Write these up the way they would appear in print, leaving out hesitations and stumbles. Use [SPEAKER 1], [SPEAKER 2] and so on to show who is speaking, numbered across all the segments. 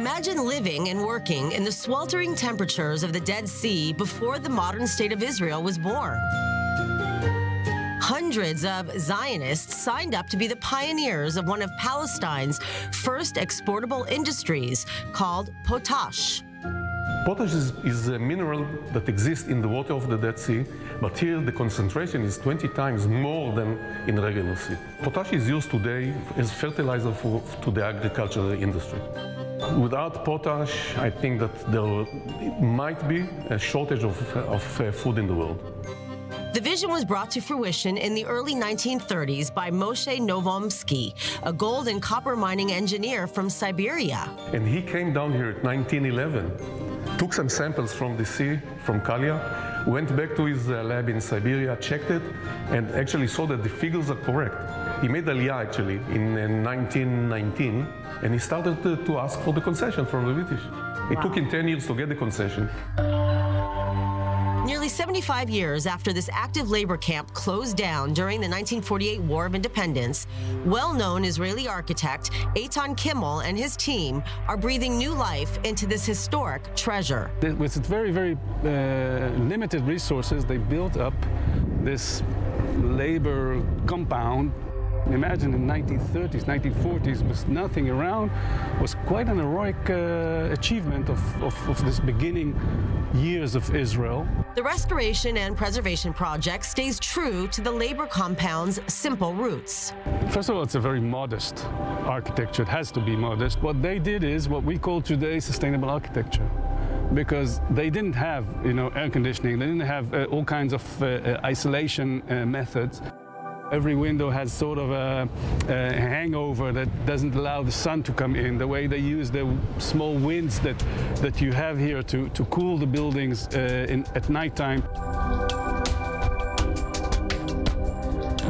[SPEAKER 1] Imagine living and working in the sweltering temperatures of the Dead Sea before the modern state of Israel was born. Hundreds of Zionists signed up to be the pioneers of one of Palestine's first exportable industries called potash.
[SPEAKER 2] Potash is a mineral that exists in the water of the Dead Sea, but here the concentration is 20 times more than in regular sea. Potash is used today as fertilizer to the agricultural industry. Without potash, I think that there might be a shortage of food in the world.
[SPEAKER 1] The vision was brought to fruition in the early 1930s by Moshe Novomsky, a gold and copper mining engineer from Siberia.
[SPEAKER 2] And he came down here in 1911, took some samples from the sea, from Kalia, went back to his lab in Siberia, checked it, and actually saw that the figures are correct. He made Aliyah actually in 1919, and he started to ask for the concession from the British. It took him 10 years to get the concession.
[SPEAKER 1] Nearly 75 years after this active labor camp closed down during the 1948 War of Independence, well-known Israeli architect Eitan Kimmel and his team are breathing new life into this historic treasure.
[SPEAKER 3] With its very, very limited resources, they built up this labor compound. Imagine in the 1930s, 1940s, with nothing around, was quite an heroic achievement of this beginning years of Israel.
[SPEAKER 1] The restoration and preservation project stays true to the labor compound's simple roots.
[SPEAKER 3] First of all, it's a very modest architecture. It has to be modest. What they did is what we call today sustainable architecture, because they didn't have, air conditioning. They didn't have all kinds of isolation methods. Every window has sort of a hangover that doesn't allow the sun to come in. The way they use the small winds that you have here to cool the buildings at nighttime.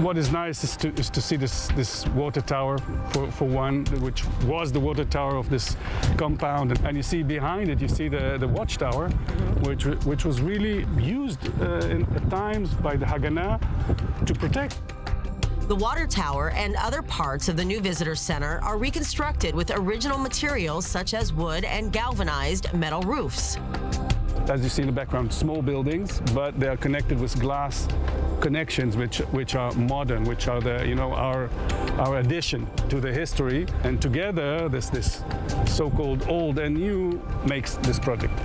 [SPEAKER 3] What is nice is to see this water tower, for one, which was the water tower of this compound. And you see behind it, you see the watchtower, which was really used at times by the Haganah to protect.
[SPEAKER 1] The water tower and other parts of the new visitor center are reconstructed with original materials such as wood and galvanized metal roofs.
[SPEAKER 3] As you see in the background, small buildings, but they are connected with glass connections, which are modern, which are our addition to the history. And together, this so-called old and new makes this project.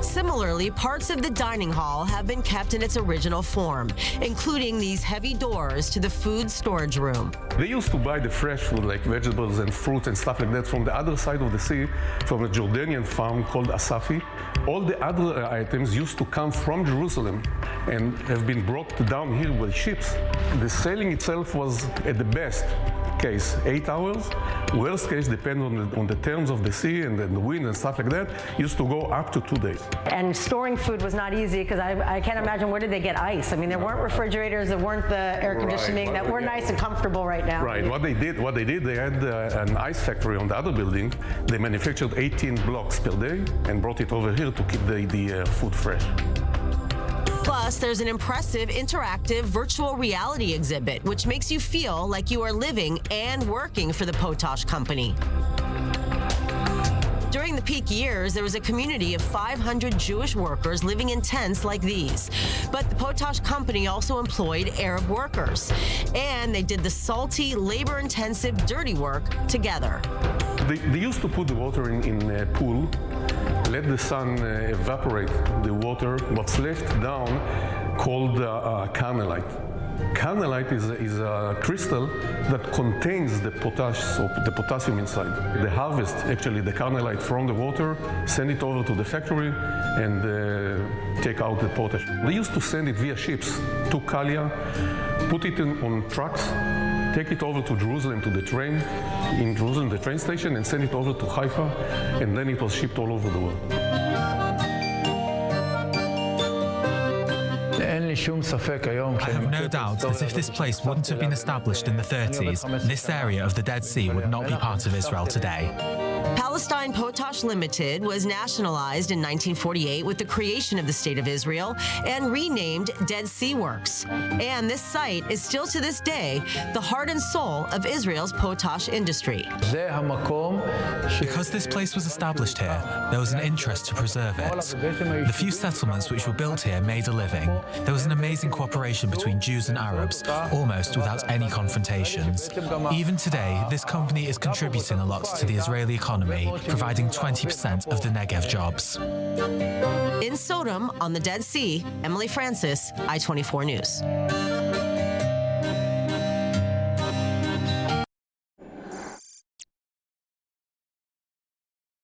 [SPEAKER 1] Similarly, parts of the dining hall have been kept in its original form, including these heavy doors to the food storage room.
[SPEAKER 2] They used to buy the fresh food, like vegetables and fruits and stuff like that, from the other side of the sea, from a Jordanian farm called Asafi. All the other items used to come from Jerusalem and have been brought down here with ships. The sailing itself was, at the best case, 8 hours. Worst case, depending on the terms of the sea and the wind and stuff like that, used to go up to 2 days.
[SPEAKER 4] And storing food was not easy, because I can't imagine, where did they get ice? I mean, there weren't refrigerators, there weren't the air conditioning that were nice and comfortable right now.
[SPEAKER 2] Right. What they did, they had an ice factory on the other building. They manufactured 18 blocks per day and brought it over here to keep the food fresh.
[SPEAKER 1] Plus, there's an impressive interactive virtual reality exhibit, which makes you feel like you are living and working for the Potash company. During the peak years, there was a community of 500 Jewish workers living in tents like these. But the Potash company also employed Arab workers, and they did the salty, labor-intensive, dirty work together.
[SPEAKER 2] They used to put the water in a pool, let the sun evaporate the water, what's left down, called carmelite. Carmelite is a crystal that contains the potash, or the potassium inside. They harvest actually the carmelite from the water, send it over to the factory, and take out the potash. They used to send it via ships to Kalia, put it on trucks, take it over to Jerusalem to the train, in Jerusalem the train station, and send it over to Haifa, and then it was shipped all over the world.
[SPEAKER 5] I have no doubt that if this place wouldn't have been established in the 30s, this area of the Dead Sea would not be part of Israel today.
[SPEAKER 1] Palestine Potash Limited was nationalized in 1948 with the creation of the State of Israel and renamed Dead Sea Works. And this site is still to this day the heart and soul of Israel's potash industry.
[SPEAKER 5] Because this place was established here, there was an interest to preserve it. The few settlements which were built here made a living. There was an amazing cooperation between Jews and Arabs, almost without any confrontations. Even today, this company is contributing a lot to the Israeli economy, providing 20% of the Negev jobs.
[SPEAKER 1] In Sdom, on the Dead Sea, Emily Francis, I-24 News.